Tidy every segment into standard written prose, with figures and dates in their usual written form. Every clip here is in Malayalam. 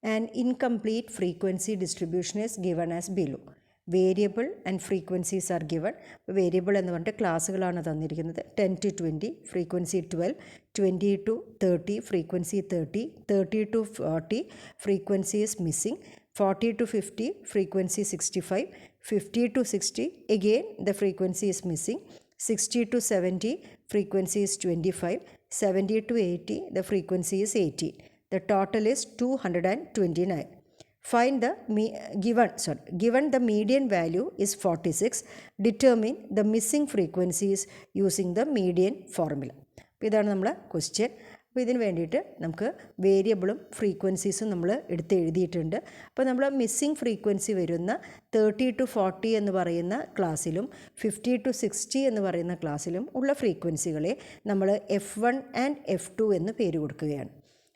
An incomplete frequency distribution is given as below. Variable and frequencies are given. Variable എന്ന് പറഞ്ഞിട്ട് ക്ലാസ്സുകളാണ് തന്നിരിക്കുന്നത്. 10 to 20 frequency 12, 20 to 30 frequency 30, 30 to 40 frequency is missing, 40 to 50 frequency 65, 50 to 60 again the frequency is missing, 60 to 70 frequency is 25, 70 to 80 the frequency is 18. The total is 229. Find the given the median value is 46, determine the missing frequencies using the median formula. അപ്പോൾ ഇതാണ് നമ്മളെ ക്വസ്റ്റ്യൻ. അപ്പോൾ ഇതിന് വേണ്ടിയിട്ട് നമുക്ക് വേരിയബിളും ഫ്രീക്വൻസീസും നമ്മൾ എടുത്ത് എഴുതിയിട്ടുണ്ട്. അപ്പോൾ നമ്മൾ മിസ്സിംഗ് ഫ്രീക്വൻസി വരുന്ന 30 to 40 എന്ന് പറയുന്ന ക്ലാസ്സിലും 50 to 60 എന്ന് പറയുന്ന ക്ലാസ്സിലും ഉള്ള ഫ്രീക്വൻസികളെ നമ്മൾ F1 and F2 എന്ന് പേര് കൊടുക്കുകയാണ്.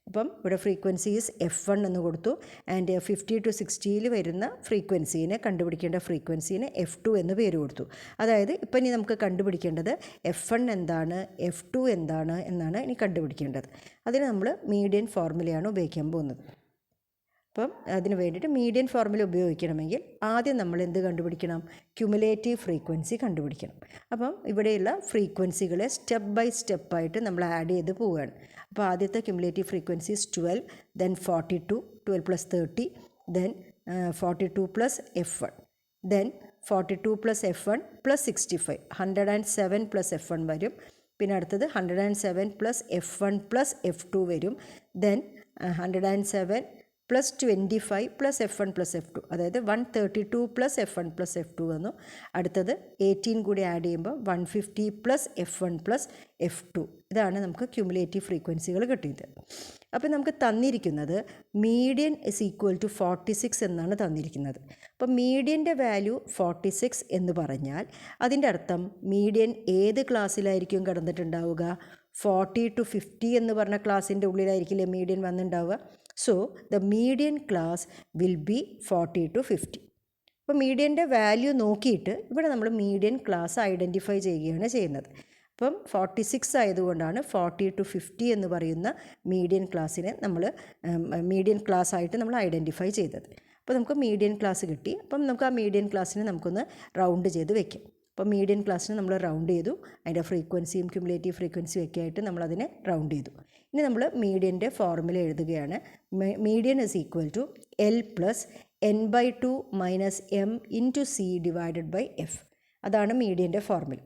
അപ്പം ഇവിടെ ഫ്രീക്വൻസീസ് F1 എന്ന് കൊടുത്തു. ആൻഡ് 50 to 60 വരുന്ന ഫ്രീക്വൻസീനെ കണ്ടുപിടിക്കേണ്ട ഫ്രീക്വൻസീനെ F2 എന്ന് പേര് കൊടുത്തു. അതായത് ഇപ്പം ഇനി നമുക്ക് കണ്ടുപിടിക്കേണ്ടത് F1 എന്താണ്, F2 എന്താണ് എന്നാണ് ഇനി കണ്ടുപിടിക്കേണ്ടത്. അതിന് നമ്മൾ മീഡിയൻ ഫോർമുലയാണ് ഉപയോഗിക്കാൻ പോകുന്നത്. അപ്പം അതിന് വേണ്ടിയിട്ട് മീഡിയൻ ഫോർമുല ഉപയോഗിക്കണമെങ്കിൽ ആദ്യം നമ്മൾ എന്ത് കണ്ടുപിടിക്കണം? ക്യുമുലേറ്റീവ് ഫ്രീക്വൻസി കണ്ടുപിടിക്കണം. അപ്പം ഇവിടെയുള്ള ഫ്രീക്വൻസികളെ സ്റ്റെപ്പ് ബൈ സ്റ്റെപ്പായിട്ട് നമ്മൾ ആഡ് ചെയ്ത് പോവുകയാണ്. അപ്പോൾ ആദ്യത്തെ cumulative frequencies 12, then 42, 12 + 30, then 42 + F1, then 42 + F1 + 65, 107 + F1 വരും. പിന്നെ അടുത്തത് 107 + F1 + F2 വരും. ദെൻ 107 + 25 + F1 + F2, അതായത് 132 + F1 + F2 വന്നു. അടുത്തത് 18 കൂടി ആഡ് ചെയ്യുമ്പോൾ 150 + F1 + F2. ഇതാണ് നമുക്ക് ക്യുമുലേറ്റീവ് ഫ്രീക്വൻസികൾ കിട്ടിയത്. അപ്പോൾ നമുക്ക് തന്നിരിക്കുന്നത് മീഡിയൻ = 46 എന്നാണ് തന്നിരിക്കുന്നത്. അപ്പോൾ മീഡിയൻ്റെ വാല്യൂ 46 എന്ന് പറഞ്ഞാൽ അതിൻ്റെ അർത്ഥം മീഡിയൻ ഏത് ക്ലാസ്സിലായിരിക്കും കിടന്നിട്ടുണ്ടാവുക? 40 to 50 എന്ന് പറഞ്ഞ ക്ലാസ്സിൻ്റെ ഉള്ളിലായിരിക്കില്ലേ മീഡിയൻ വന്നിട്ടുണ്ടാവുക. So the median class will be 40 to 50. അപ്പോൾ മീഡിയൻ്റെ വാല്യൂ നോക്കിയിട്ട് ഇവിടെ നമ്മൾ മീഡിയൻ ക്ലാസ് ഐഡൻറ്റിഫൈ ചെയ്യുകയാണ് ചെയ്യുന്നത്. അപ്പം 46 ആയതുകൊണ്ടാണ് 40 to 50 എന്ന് പറയുന്ന മീഡിയൻ ക്ലാസ്സിനെ നമ്മൾ മീഡിയൻ ക്ലാസ് ആയിട്ട് നമ്മൾ ഐഡൻറ്റിഫൈ ചെയ്തത്. അപ്പോൾ നമുക്ക് മീഡിയൻ ക്ലാസ് കിട്ടി. അപ്പം നമുക്ക് ആ മീഡിയൻ ക്ലാസ്സിനെ നമുക്കൊന്ന് റൗണ്ട് ചെയ്ത് വെക്കാം. അപ്പോൾ മീഡിയൻ ക്ലാസ്സിനെ നമ്മൾ റൗണ്ട് ചെയ്തു. അതിൻ്റെ ഫ്രീക്വൻസിയും ക്യുമുലേറ്റീവ് ഫ്രീക്വൻസിയും ഒക്കെ ആയിട്ട് നമ്മളതിനെ റൗണ്ട് ചെയ്തു. ഇനി നമ്മൾ മീഡിയൻ്റെ ഫോർമുല എഴുതുകയാണ്. Median = L + n/2 - m × c / f. അതാണ് മീഡിയൻ്റെ ഫോർമുല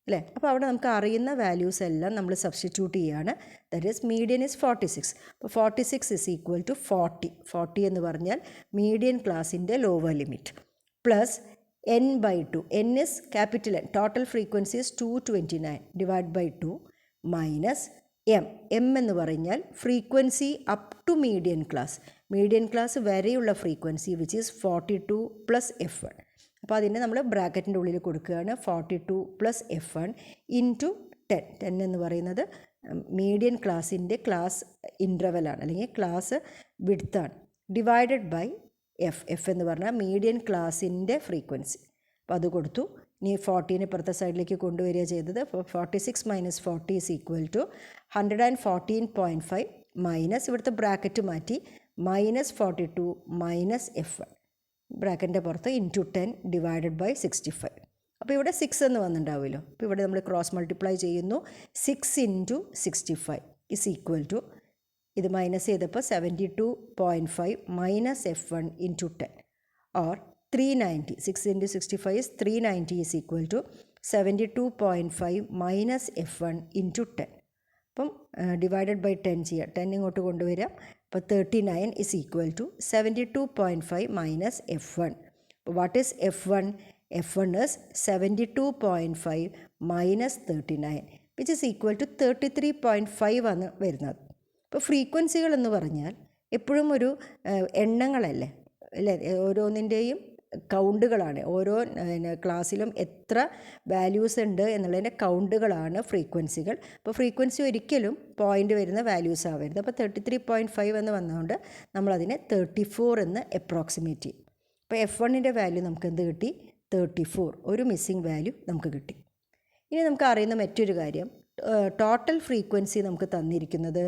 അല്ലേ. അപ്പോൾ അവിടെ നമുക്ക് അറിയുന്ന വാല്യൂസ് എല്ലാം നമ്മൾ സബ്സ്റ്റിറ്റ്യൂട്ട് ചെയ്യുകയാണ്. That is median is 46. അപ്പോൾ 46 = 40 എന്ന് പറഞ്ഞാൽ മീഡിയൻ ക്ലാസ്സിൻ്റെ lower limit plus n/2. n is capital N. Total frequency is 229 / 2 minus m. m എന്ന് പറഞ്ഞാൽ frequency up to median class. Median class വരെയുള്ള ഫ്രീക്വൻസി വിച്ച് ഈസ് 42 + F1. അപ്പോൾ അതിനെ നമ്മൾ ബ്രാക്കറ്റിൻ്റെ ഉള്ളിൽ കൊടുക്കുകയാണ്. 42 + F1 × 10. 10 എന്ന് പറയുന്നത് മീഡിയൻ ക്ലാസ്സിൻ്റെ ക്ലാസ് ഇൻ്റർവലാണ് അല്ലെങ്കിൽ ക്ലാസ് വിഡ്ത്താണ്. ഡിവൈഡഡ് ബൈ F എന്ന് പറഞ്ഞാൽ മീഡിയൻ ക്ലാസ്സിൻ്റെ ഫ്രീക്വൻസി. അപ്പോൾ അത് കൊടുത്തു. ഇനി 40നെ ഇപ്പുറത്തെ സൈഡിലേക്ക് കൊണ്ടുവരിക ചെയ്തത്. അപ്പോൾ 46 - 40 = 114.5 മൈനസ് ഇവിടുത്തെ ബ്രാക്കറ്റ് മാറ്റി -42 - F1 ബ്രാക്കറ്റിൻ്റെ പുറത്ത് × 10 / 65. അപ്പോൾ ഇവിടെ 6 എന്ന് വന്നിട്ടുണ്ടാവുമല്ലോ. അപ്പോൾ ഇവിടെ നമ്മൾ ക്രോസ് മൾട്ടിപ്ലൈ ചെയ്യുന്നു. 6 × 65 = ഇത് മൈനസ് ചെയ്തപ്പോൾ 72.5 - F1 × 10 or 390. 6 × 65 is 390 = 72.5 - F1 × 10. അപ്പം ഡിവൈഡഡ് ബൈ 10 ചെയ്യുക. 10 ഇങ്ങോട്ട് കൊണ്ടുവരാം. അപ്പോൾ 39 = 72.5 - F1. അപ്പോൾ what is F1? F1 is 72.5 - 39 which is equal to 33.5 ആണ് വരുന്നത്. ഇപ്പോൾ ഫ്രീക്വൻസികൾ എന്ന് പറഞ്ഞാൽ എപ്പോഴും ഒരു എണ്ണങ്ങളല്ലേ അല്ലേ, ഓരോന്നിൻ്റെയും കൗണ്ടുകളാണ്. ഓരോ ക്ലാസ്സിലും എത്ര വാല്യൂസ് ഉണ്ട് എന്നുള്ളതിൻ്റെ കൗണ്ടുകളാണ് ഫ്രീക്വൻസികൾ. അപ്പോൾ ഫ്രീക്വൻസി ഒരിക്കലും പോയിൻ്റ് വരുന്ന വാല്യൂസ് ആവരുത്. അപ്പോൾ 33.5 എന്ന് വന്നതുകൊണ്ട് നമ്മളതിനെ 34 എന്ന് അപ്രോക്സിമേറ്റ് ചെയ്യും. അപ്പോൾ F1ൻ്റെ വാല്യൂ നമുക്ക് എന്ത് കിട്ടി? 34. ഒരു മിസ്സിംഗ് വാല്യൂ നമുക്ക് കിട്ടി. ഇനി നമുക്ക് അറിയുന്ന മറ്റൊരു കാര്യം, ടോട്ടൽ ഫ്രീക്വൻസി നമുക്ക് തന്നിരിക്കുന്നത്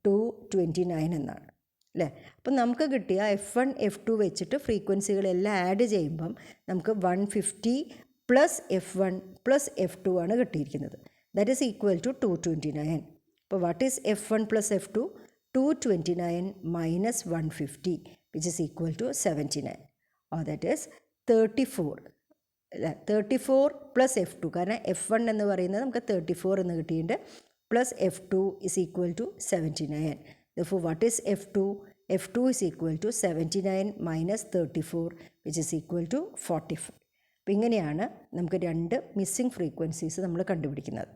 229 എന്നാണ് അല്ലേ? അപ്പം നമുക്ക് കിട്ടിയ F1 F2 വെച്ചിട്ട് ഫ്രീക്വൻസികളെല്ലാം ആഡ് ചെയ്യുമ്പം നമുക്ക് 150 പ്ലസ് F1 പ്ലസ് F2 ആണ് കിട്ടിയിരിക്കുന്നത്. That is equal to 229. അപ്പോൾ what is F1 plus F2? 229 minus 150 which is equal to 79. Or that is 34. അല്ല, 34 പ്ലസ് F2, കാരണം F1 എന്ന് പറയുന്നത് നമുക്ക് 34 എന്ന് കിട്ടിയിട്ടുണ്ട്, plus F2 is equal to 79. Therefore, what is F2? F2 is equal to 79 minus 34 which is equal to 45. അപ്പോൾ ഇങ്ങനെയാണ് നമുക്ക് രണ്ട് മിസ്സിംഗ് ഫ്രീക്വൻസീസ് നമ്മൾ കണ്ടുപിടിക്കുന്നത്.